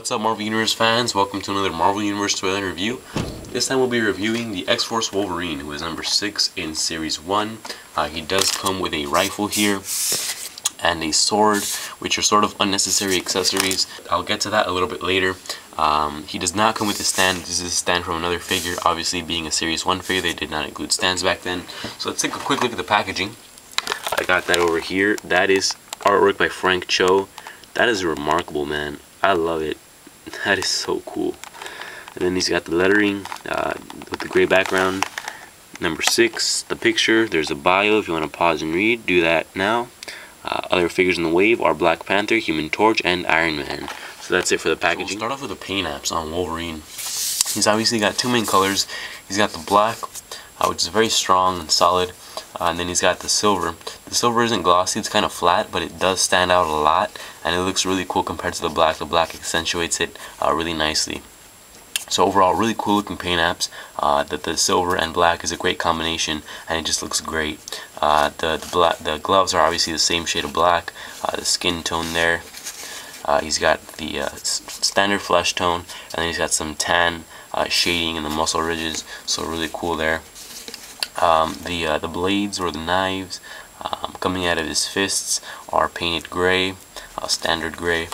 What's up, Marvel Universe fans? Welcome to another Marvel Universe toy review. This time we'll be reviewing the X-Force Wolverine, who is number 6 in Series 1. He does come with a rifle here and a sword, which are sort of unnecessary accessories. I'll get to that a little bit later. He does not come with a stand. This is a stand from another figure. Obviously, being a Series 1 figure, they did not include stands back then. So let's take a quick look at the packaging. I got that over here. That is artwork by Frank Cho. That is remarkable, man. I love it. That is so cool. And then he's got the lettering with the gray background. Number 6, the picture. There's a bio if you want to pause and read. Do that now. Other figures in the wave are Black Panther, Human Torch, and Iron Man. So that's it for the packaging. So we'll start off with the paint apps on Wolverine. He's obviously got two main colors. He's got the black, which is very strong and solid. And then he's got the silver. The silver isn't glossy, it's kind of flat, but it does stand out a lot, and it looks really cool compared to the black. The black accentuates it really nicely. So overall, really cool looking paint apps. The silver and black is a great combination, and it just looks great. The gloves are obviously the same shade of black. The skin tone there. He's got the standard flesh tone, and then he's got some tan shading in the muscle ridges. So really cool there. The blades or the knives coming out of his fists are painted gray, standard gray.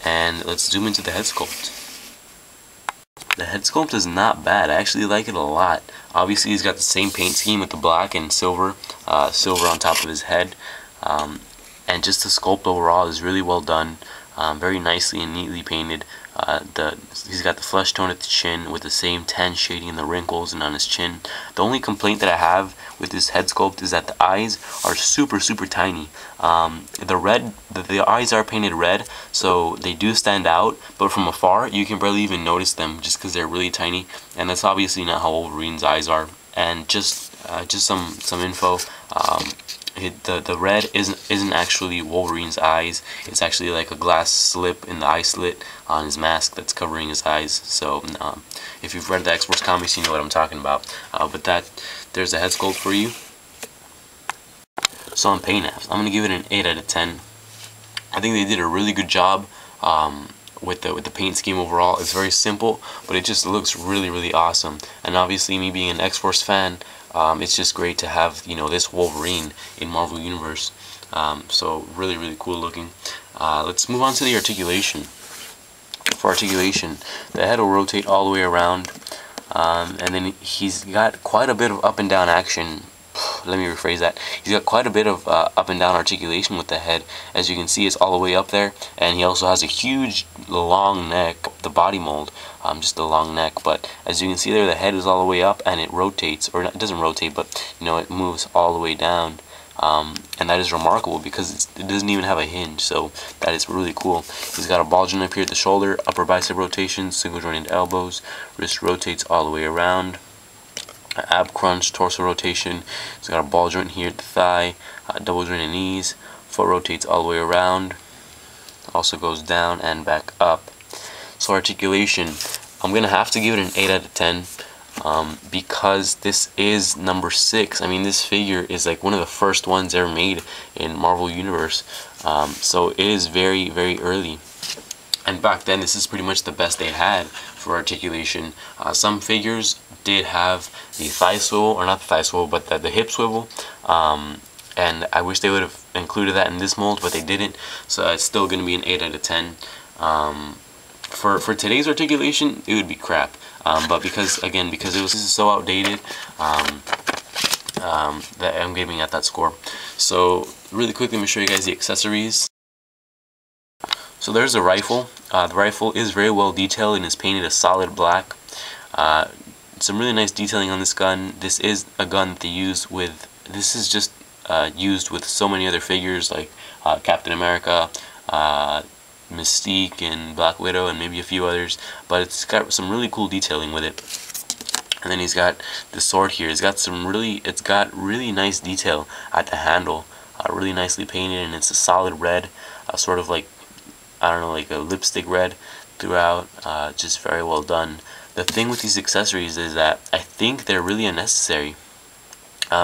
And let's zoom into the head sculpt. The head sculpt is not bad. I actually like it a lot. Obviously, he's got the same paint scheme with the black and silver, silver on top of his head, and just the sculpt overall is really well done. Very nicely and neatly painted. He's got the flesh tone at the chin with the same tan shading in the wrinkles and on his chin. The only complaint that I have with this head sculpt is that the eyes are super tiny. The eyes are painted red, so they do stand out, but from afar you can barely even notice them just because they're really tiny, and that's obviously not how Wolverine's eyes are. And just some info. The red isn't actually Wolverine's eyes. It's actually like a glass slip in the eye slit on his mask that's covering his eyes. So if you've read the X-Force comics, you know what I'm talking about. But there's a head sculpt for you. So on paint apps, I'm gonna give it an 8 out of 10. I think they did a really good job with the paint scheme overall. It's very simple, but it just looks really awesome. And obviously, me being an X-Force fan, it's just great to have, you know, this Wolverine in Marvel Universe. So really cool looking. Let's move on to the articulation. For articulation, the head will rotate all the way around, and then he's got quite a bit of up and down action. Let me rephrase that. He's got quite a bit of up and down articulation with the head. As you can see, it's all the way up there, and he also has a huge long neck. The body mold, just a long neck, but as you can see there, the head is all the way up, and it rotates, or it doesn't rotate, but you know, it moves all the way down. And that is remarkable because it doesn't even have a hinge, so that is really cool. He's got a ball joint up here at the shoulder, upper bicep rotation, single jointed elbows, wrist rotates all the way around. Ab crunch, torso rotation. He's got a ball joint here at the thigh, double jointed knees, foot rotates all the way around, also goes down and back up. So articulation, I'm gonna have to give it an 8 out of 10 because this is number 6. I mean, this figure is like one of the first ones ever made in Marvel Universe, so it is very early. And back then, this is pretty much the best they had for articulation. Some figures did have the thigh swivel, or not the thigh swivel, but the hip swivel. And I wish they would have included that in this mold, but they didn't. So it's still going to be an 8 out of 10. For today's articulation, it would be crap. But because this is so outdated, that I'm giving it that score. So really quickly, let me show you guys the accessories. So there's a rifle. The rifle is very well detailed and is painted a solid black. Some really nice detailing on this gun. This is a gun that they use with. This is just used with so many other figures like Captain America, Mystique, and Black Widow, and maybe a few others. But it's got some really cool detailing with it. And then he's got the sword here. It's got really nice detail at the handle, really nicely painted, and it's a solid red, sort of like, I don't know, like a lipstick red throughout. Just very well done. The thing with these accessories is that I think they're really unnecessary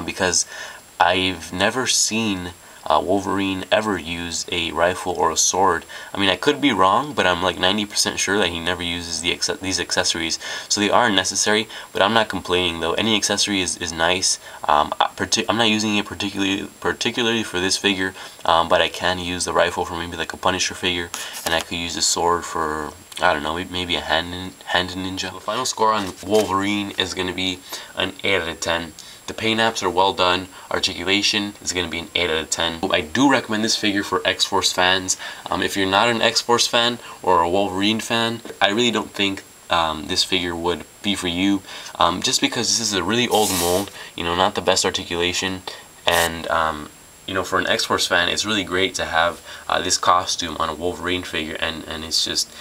because I've never seen Wolverine ever use a rifle or a sword. I mean, I could be wrong, but I'm like 90% sure that he never uses these accessories. So they aren't necessary, but I'm not complaining though. Any accessory is nice. I'm not using it particularly for this figure, but I can use the rifle for maybe like a Punisher figure, and I could use the sword for, I don't know, maybe a hand ninja. The final score on Wolverine is going to be an 8 out of 10. The paint apps are well done. Articulation is going to be an 8 out of 10. I do recommend this figure for X-Force fans. If you're not an X-Force fan or a Wolverine fan, I really don't think this figure would be for you, just because this is a really old mold, you know, not the best articulation, and you know, for an X-Force fan, it's really great to have this costume on a Wolverine figure, and it's just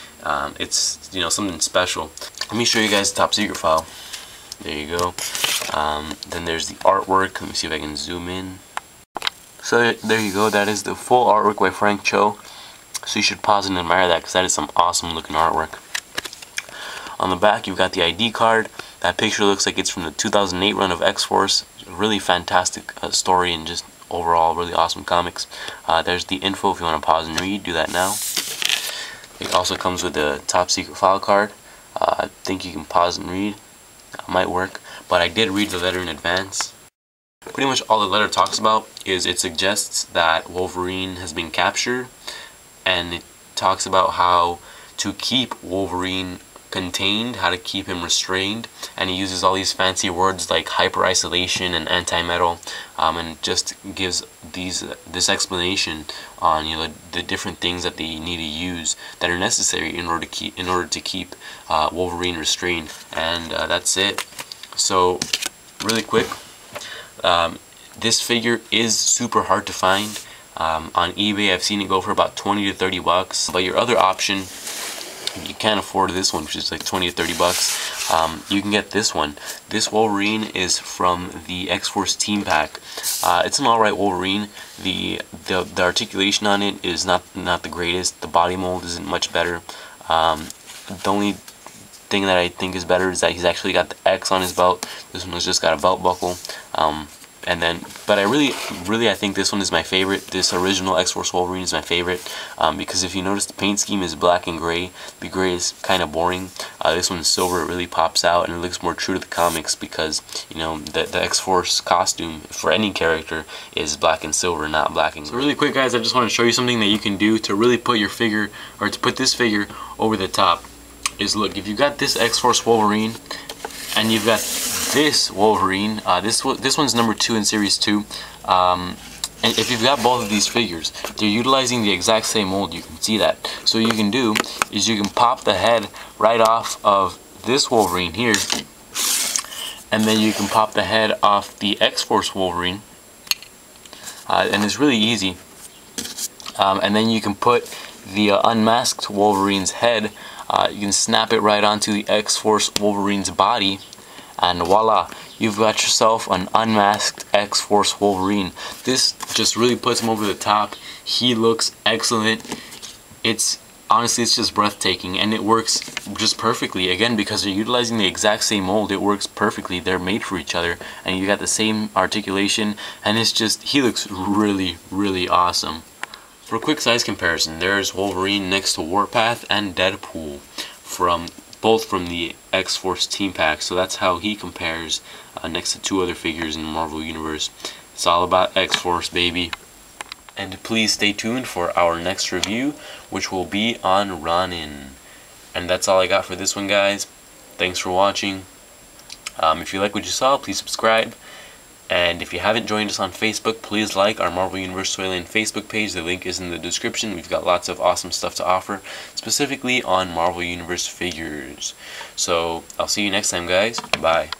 it's, you know, something special. Let me show you guys the top secret file. There you go. Then there's the artwork. Let me see if I can zoom in. So there you go. That is the full artwork by Frank Cho. So you should pause and admire that, because that is some awesome looking artwork. On the back, you've got the ID card. That picture looks like it's from the 2008 run of X-Force. Really fantastic story, and just overall really awesome comics. There's the info if you want to pause and read. Do that now. It also comes with the top secret file card. I think you can pause and read. That might work, but I did read the letter in advance. Pretty much all the letter talks about is it suggests that Wolverine has been captured, and it talks about how to keep Wolverine contained, how to keep him restrained, and he uses all these fancy words like hyper isolation and anti-metal, and just gives this explanation on, you know, the different things that they need to use that are necessary in order to keep Wolverine restrained. And that's it. So really quick, this figure is super hard to find. On eBay I've seen it go for about 20 to 30 bucks, but your other option, you can't afford this one, which is like 20 to 30 bucks. You can get this one. This Wolverine is from the X-Force Team Pack. It's an alright Wolverine. The articulation on it is not the greatest. The body mold isn't much better. The only thing that I think is better is that he's actually got the X on his belt. This one has just got a belt buckle. But I think this one is my favorite. This original X-Force Wolverine is my favorite, because if you notice, the paint scheme is black and gray. The gray is kind of boring. This one is silver. It really pops out, and it looks more true to the comics, because, you know, the X-Force costume for any character is black and silver, not black and gray. So really quick, guys, I just want to show you something that you can do to really put your figure, or to put this figure over the top. Is, look, if you got this X-Force Wolverine and you've got this Wolverine, this one's number 2 in series 2, and if you've got both of these figures, they're utilizing the exact same mold. You can see that. So what you can do is you can pop the head right off of this Wolverine here, and then you can pop the head off the X-Force Wolverine, and it's really easy. And then you can put the unmasked Wolverine's head, you can snap it right onto the X-Force Wolverine's body, and voila, you've got yourself an unmasked X-Force Wolverine. This just really puts him over the top. He looks excellent. Honestly, it's just breathtaking, and it works just perfectly. Again, because they're utilizing the exact same mold, it works perfectly. They're made for each other, and you got the same articulation, and he looks really, really awesome. For a quick size comparison, there's Wolverine next to Warpath and Deadpool, both from the X-Force Team Pack. So that's how he compares next to 2 other figures in the Marvel Universe. It's all about X-Force, baby. And please stay tuned for our next review, which will be on Ronin. And that's all I got for this one, guys. Thanks for watching. If you like what you saw, please subscribe. And if you haven't joined us on Facebook, please like our Marvel Universe Toyland Facebook page. The link is in the description. We've got lots of awesome stuff to offer, specifically on Marvel Universe figures. So I'll see you next time, guys. Bye.